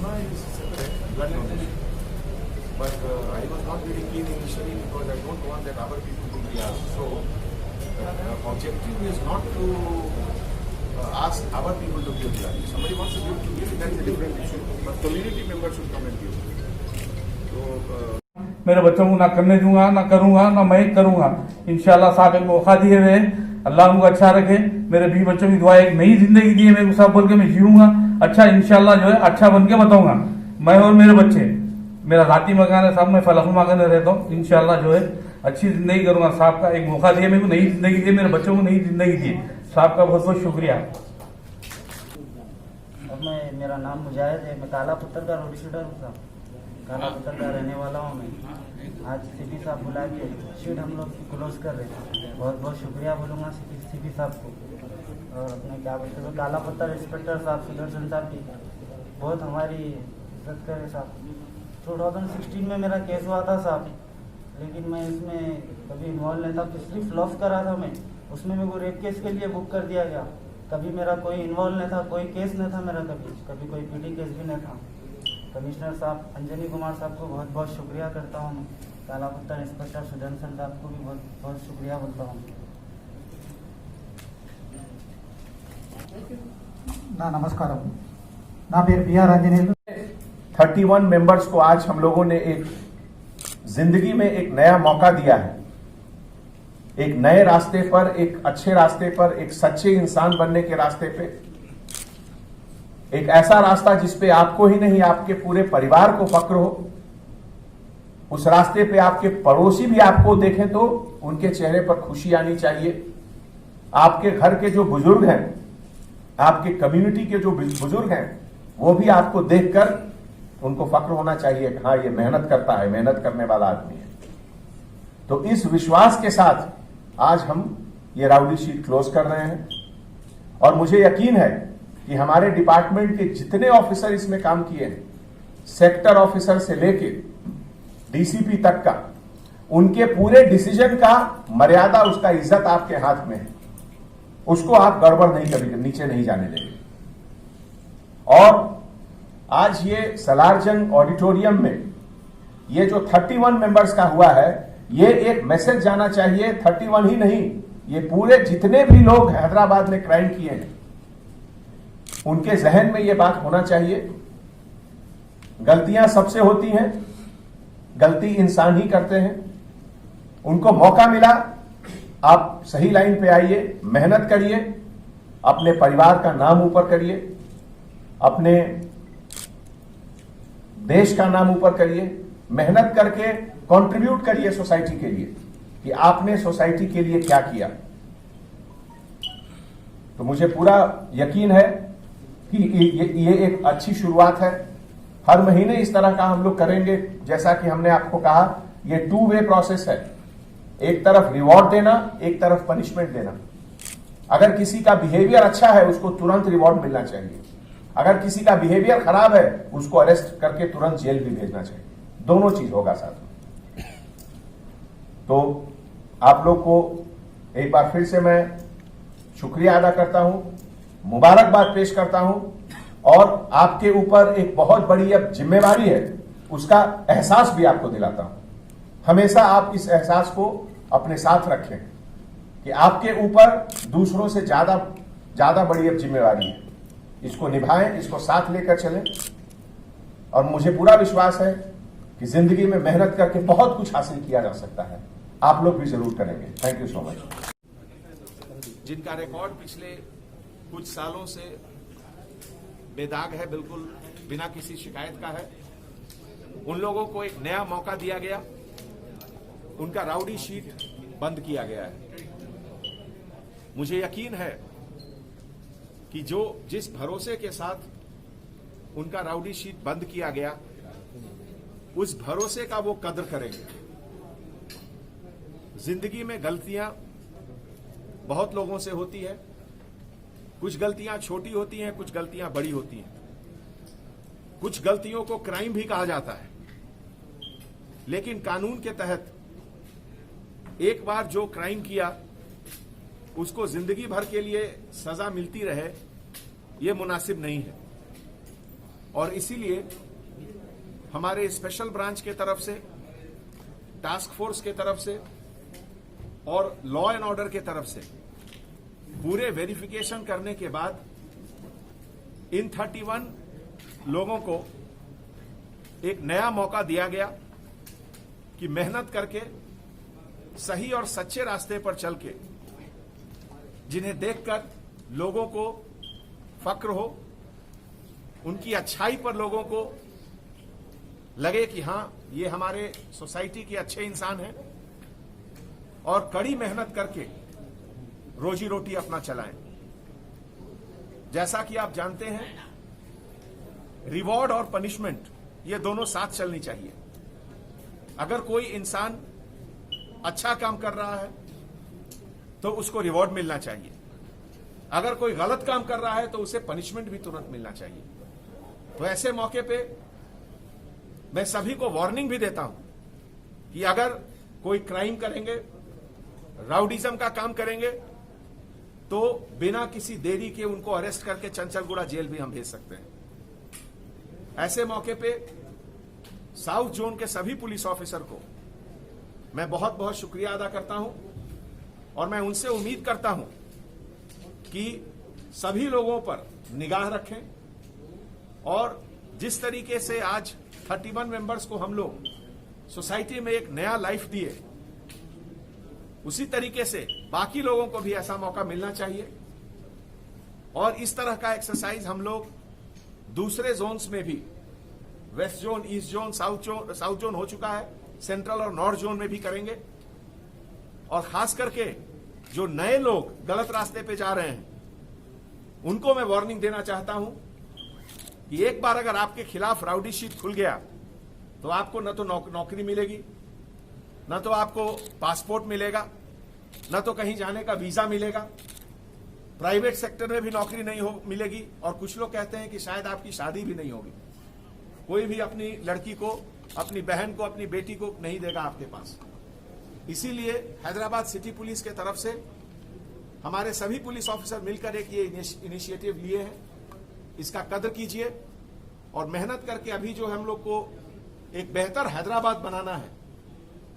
asthma is separate, blood donation. But I was not very keen initially because I don't want that other people to be asked. So objective is not to ask our people to give blood. If somebody wants to give, that is a different issue. But community members should come and give. So मेरे बच्चों को ना करने दूंगा, ना करूंगा, ना मैं करूंगा। इंशाल्लाह साहब एक मौका दिए हुए, अल्लाह उनको अच्छा रखे। मेरे भी बच्चों की दुआ, एक नई जिंदगी दी है मेरे को साहब, बोल के मैं जीऊंगा अच्छा, इंशाल्लाह जो है अच्छा बन के बताऊंगा। मैं और मेरे बच्चे, मेरा जाती मकान है साहब, मैं फलकनुमा में रहता हूँ। इंशाल्लाह जो है अच्छी जिंदगी करूंगा। साहब का एक मौका दिया मेरे को, नई जिंदगी दी, मेरे बच्चों को नई जिंदगी दी। साहब का बहुत बहुत शुक्रिया। मेरा नाम मुजाहिद है, मैं काला पत्थर का रोड शीटर हूँ साहब, काला पत्थर का रहने वाला हूँ मैं। आज सीपी साहब बुला के शीट हम लोग क्लोज कर रहे हैं। बहुत बहुत शुक्रिया बोलूँगा सीपी साहब को। और अपने क्या बोलते हैं काला पत्थर इंस्पेक्टर साहब सुदर्शन साहब भी बहुत हमारी इज्जत करे साहब। 2016 में मेरा केस हुआ था साहब, लेकिन मैं इसमें कभी इन्वॉल्व नहीं था, पिछली फ्लॉप करा था मैं, उसमें मेरे को रेप केस के लिए बुक कर दिया गया। कभी मेरा कोई इन्वॉल्व नहीं था, कोई केस नहीं था मेरा, कभी कोई पीटी केस भी नहीं था। कमिश्नर साहब अंजनी कुमार साहब को बहुत बहुत शुक्रिया करता हूँ मैं। काला पत्थर इंस्पेक्टर सुदर्शन साहब को भी बहुत बहुत शुक्रिया बोलता हूँ। नमस्कार, ना पेर बी आर आंजनेयलु। 31 मेंबर्स को आज हम लोगों ने एक जिंदगी में एक नया मौका दिया है, एक नए रास्ते पर, एक अच्छे रास्ते पर, एक सच्चे इंसान बनने के रास्ते पे, एक ऐसा रास्ता जिसपे आपको ही नहीं आपके पूरे परिवार को फक्र हो। उस रास्ते पे आपके पड़ोसी भी आपको देखें तो उनके चेहरे पर खुशी आनी चाहिए। आपके घर के जो बुजुर्ग हैं, आपके कम्युनिटी के जो बुजुर्ग हैं, वो भी आपको देखकर उनको फक्र होना चाहिए कि हाँ ये मेहनत करता है, मेहनत करने वाला आदमी है। तो इस विश्वास के साथ आज हम ये राउडी शीट क्लोज कर रहे हैं। और मुझे यकीन है कि हमारे डिपार्टमेंट के जितने ऑफिसर इसमें काम किए हैं, सेक्टर ऑफिसर से लेके डीसीपी तक का, उनके पूरे डिसीजन का मर्यादा, उसका इज्जत आपके हाथ में है। उसको आप गड़बड़ नहीं कभी नीचे नहीं जाने देंगे। और आज ये सलारजंग ऑडिटोरियम में ये जो 31 मेंबर्स का हुआ है, ये एक मैसेज जाना चाहिए। 31 ही नहीं, ये पूरे जितने भी लोग हैदराबाद में क्राइम किए हैं, उनके जहन में ये बात होना चाहिए। गलतियां सबसे होती हैं, गलती इंसान ही करते हैं। उनको मौका मिला, आप सही लाइन पे आइए, मेहनत करिए, अपने परिवार का नाम ऊपर करिए, अपने देश का नाम ऊपर करिए, मेहनत करके कंट्रीब्यूट करिए सोसाइटी के लिए कि आपने सोसाइटी के लिए क्या किया। तो मुझे पूरा यकीन है कि ये एक अच्छी शुरुआत है। हर महीने इस तरह का हम लोग करेंगे। जैसा कि हमने आपको कहा, ये 2 वे प्रोसेस है। एक तरफ रिवॉर्ड देना, एक तरफ पनिशमेंट देना। अगर किसी का बिहेवियर अच्छा है, उसको तुरंत रिवॉर्ड मिलना चाहिए। अगर किसी का बिहेवियर खराब है, उसको अरेस्ट करके तुरंत जेल भी भेजना चाहिए। दोनों चीज होगा साथ में। तो आप लोग को एक बार फिर से मैं शुक्रिया अदा करता हूं, मुबारकबाद पेश करता हूं, और आपके ऊपर एक बहुत बड़ी अब जिम्मेवारी है, उसका एहसास भी आपको दिलाता हूं। हमेशा आप इस एहसास को अपने साथ रखें कि आपके ऊपर दूसरों से ज्यादा बड़ी अब जिम्मेवारी है। इसको निभाएं, इसको साथ लेकर चलें। और मुझे पूरा विश्वास है कि जिंदगी में मेहनत करके बहुत कुछ हासिल किया जा सकता है। आप लोग भी जरूर करेंगे। Thank you so much. जिनका रिकॉर्ड पिछले कुछ सालों से बेदाग है, बिल्कुल बिना किसी शिकायत का है, उन लोगों को एक नया मौका दिया गया। उनका राउडी शीट बंद किया गया है। मुझे यकीन है कि जिस भरोसे के साथ उनका राउडी शीट बंद किया गया, उस भरोसे का वो कद्र करेंगे। जिंदगी में गलतियां बहुत लोगों से होती है। कुछ गलतियां छोटी होती हैं, कुछ गलतियां बड़ी होती हैं। कुछ गलतियों को क्राइम भी कहा जाता है, लेकिन कानून के तहत एक बार जो क्राइम किया उसको जिंदगी भर के लिए सजा मिलती रहे, ये मुनासिब नहीं है। और इसीलिए हमारे स्पेशल ब्रांच के तरफ से, टास्क फोर्स के तरफ से और लॉ एंड ऑर्डर के तरफ से पूरे वेरिफिकेशन करने के बाद इन 31 लोगों को एक नया मौका दिया गया कि मेहनत करके सही और सच्चे रास्ते पर चल के, जिन्हें देखकर लोगों को फक्र हो, उनकी अच्छाई पर लोगों को लगे कि हां, ये हमारे सोसाइटी के अच्छे इंसान हैं और कड़ी मेहनत करके रोजी रोटी अपना चलाएं। जैसा कि आप जानते हैं, रिवॉर्ड और पनिशमेंट ये दोनों साथ चलनी चाहिए। अगर कोई इंसान अच्छा काम कर रहा है तो उसको रिवॉर्ड मिलना चाहिए, अगर कोई गलत काम कर रहा है तो उसे पनिशमेंट भी तुरंत मिलना चाहिए। तो ऐसे मौके पे मैं सभी को वार्निंग भी देता हूं कि अगर कोई क्राइम करेंगे, राउडिज्म का काम करेंगे, तो बिना किसी देरी के उनको अरेस्ट करके चंचलगुड़ा जेल भी हम भेज सकते हैं। ऐसे मौके पे साउथ जोन के सभी पुलिस ऑफिसर को मैं बहुत बहुत शुक्रिया अदा करता हूं और मैं उनसे उम्मीद करता हूं कि सभी लोगों पर निगाह रखें और जिस तरीके से आज 31 मेंबर्स को हम लोग सोसाइटी में एक नया लाइफ दिए, उसी तरीके से बाकी लोगों को भी ऐसा मौका मिलना चाहिए। और इस तरह का एक्सरसाइज हम लोग दूसरे जोन्स में भी, west zone, east zone, south zone हो चुका है, सेंट्रल और नॉर्थ जोन में भी करेंगे। और खास करके जो नए लोग गलत रास्ते पे जा रहे हैं, उनको मैं वार्निंग देना चाहता हूं कि एक बार अगर आपके खिलाफ राउडी शीट खुल गया तो आपको न तो नौकरी मिलेगी, न तो आपको पासपोर्ट मिलेगा, न तो कहीं जाने का वीजा मिलेगा, प्राइवेट सेक्टर में भी नौकरी नहीं मिलेगी और कुछ लोग कहते हैं कि शायद आपकी शादी भी नहीं होगी। कोई भी अपनी लड़की को, अपनी बहन को, अपनी बेटी को नहीं देगा आपके पास। इसीलिए हैदराबाद सिटी पुलिस के तरफ से हमारे सभी पुलिस ऑफिसर मिलकर एक ये इनिशिएटिव लिए हैं। इसका कदर कीजिए और मेहनत करके अभी जो हम लोग को एक बेहतर हैदराबाद बनाना है,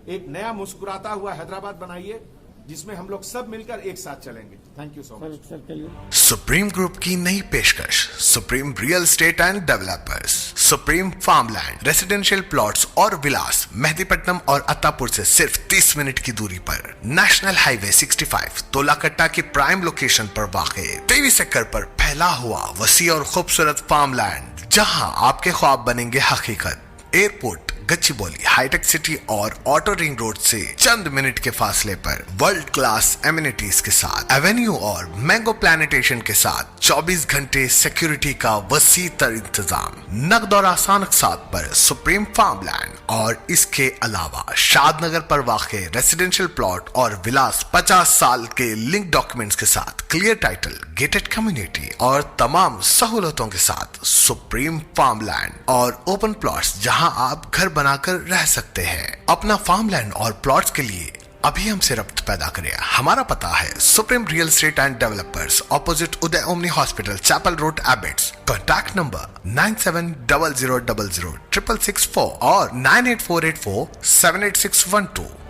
एक नया मुस्कुराता हुआ हैदराबाद बनाइए जिसमें हम लोग सब मिलकर एक साथ चलेंगे। Thank you so much. Supreme group की नई पेशकश, supreme Real Estate and developers, supreme farmland, residential plots और विलास, मेहदीपट्टनम और अत्तापुर से सिर्फ 30 मिनट की दूरी पर, नेशनल हाईवे 65 तोलाकट्टा की प्राइम लोकेशन पर वाक़ 23 एकड़ पर फैला हुआ वसी और खूबसूरत फार्मलैंड, जहां आपके ख्वाब बनेंगे हकीकत। एयरपोर्ट, गच्चीबौली, हाईटेक सिटी और ऑटो रिंग रोड से चंद मिनट के फासले पर वर्ल्ड क्लास एमिनिटीज के साथ, एवेन्यू और मैंगो प्लांटेशन के साथ 24 घंटे सिक्योरिटी का वसी तर इंतजाम, नकद और आसान अक़सात पर सुप्रीम फार्मलैंड और इसके अलावा शादनगर पर वाक़े रेसिडेंशियल प्लॉट और विलास 50 साल के लिंक डॉक्यूमेंट्स के साथ, क्लियर टाइटल, गेटेड कम्युनिटी और तमाम सहूलतों के साथ सुप्रीम फार्मलैंड और ओपन प्लॉट्स, जहां आप घर बनाकर रह सकते हैं। अपना फार्मलैंड और प्लॉट्स के लिए अभी हमसे रब्त पैदा करें। हमारा पता है Supreme Real Estate and Developers, opposite Uday Omni hospital, Chapel Road, Abids. Contact number 9700006664 और 98484 78612।